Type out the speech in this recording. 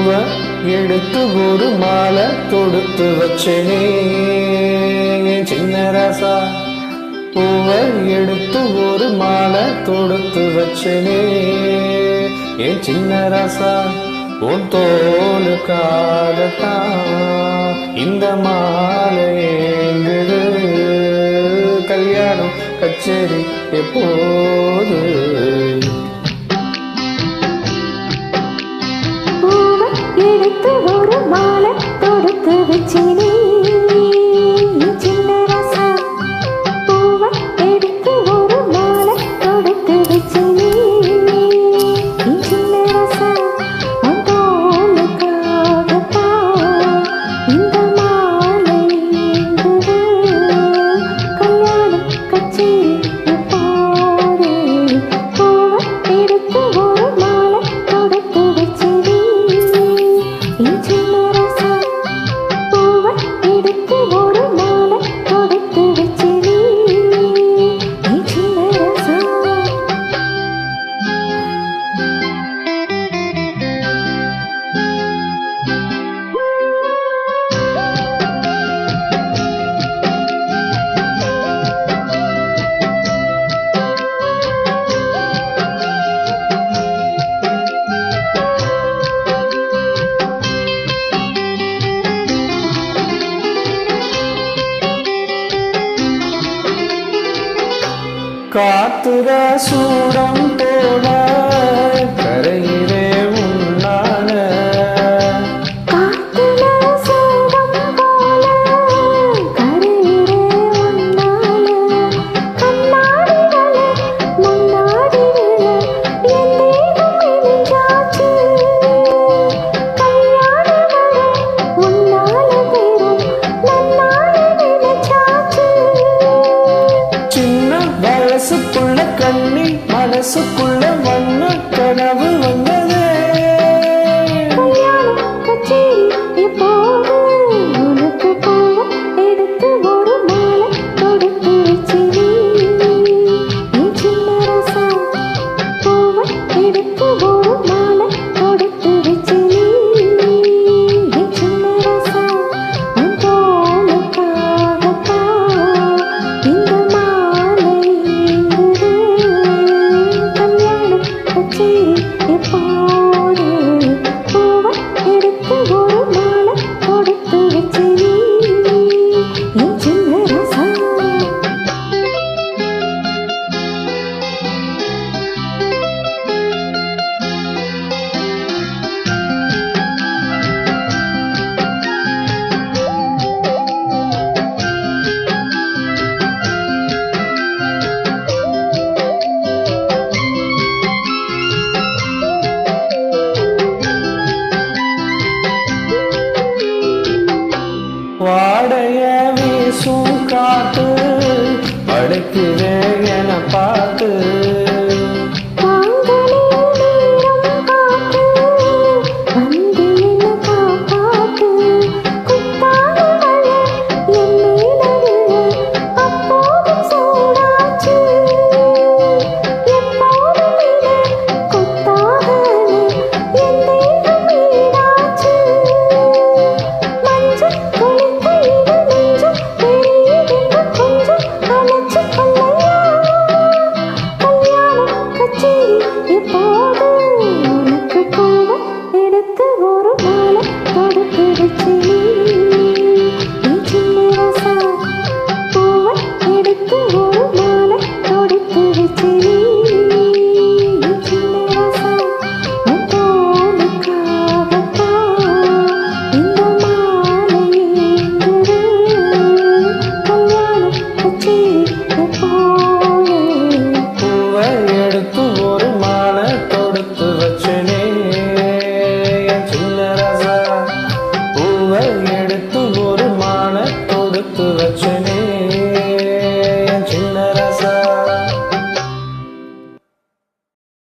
பூவ எடுத்து ஒரு மாலை தொடுத்து வச்சேனே சின்ன ராசா. பூவ எடுத்து ஒரு மாலை தொடுத்து வச்சேனே என் சின்ன ராசா. உன் தோளுக்காகத்தான் இந்த மாலை ஏங்குது. கல்யாணம் கச்சேரி எப்போது? எடுத்து ஒரு மாலை தொடுத்து வச்சேனே சின்ன ராசா. பூவ எடுத்து ஒரு மாலை தொடுத்து வச்சேனே சின்ன ராசா. உன் தோளுக்காகத்தான் இந்த மாலை ஏங்குது. கல்யாணம் கச்சேரி எப்போது? பூவ எடுத்து ஒரு மாலை தொடுத்து வச்சேனே சின்ன ராசா. பூவ எடுத்து ஒரு மாலை தொடுத்து வச்சேனே சின்ன ராசா. காத்துற சூடம் போல கரையிலே உன்னான. காத்துல சூடம் போல கரையிலே உன்னால. கண்ணாடி வல முன்னாடி விழ என் தேகம் மெலிஞ்சாச்சு. கல்யாணம் வரும் உன்னால வெறும் நன்னால நினைச்சாச்சு. சின்ன வயசுக்குள்ள கண்ணி மனசுக்குள்ள வண்ண கனவு வந்ததே. கல்யாணம் கச்சேரி எப்போது? உனக்கு பூவ எடுத்து ஒரு மாலை தொடுத்து வச்சேனே சின்ன ராசா. பூவ எடுத்து ஒரு மாலை தொடுத்து வச்சேனே சின்ன ராசா. உன் தோளுக்காகத்தான் இந்த மாலை ஏங்குது. கல்யாணம் கச்சேரி எப்போது? பூவ எடுத்து ஒரு மாலை தொடுத்து வச்சேனே சின்ன ராசா. வாடைய வீசும் காத்து அடைக்குதே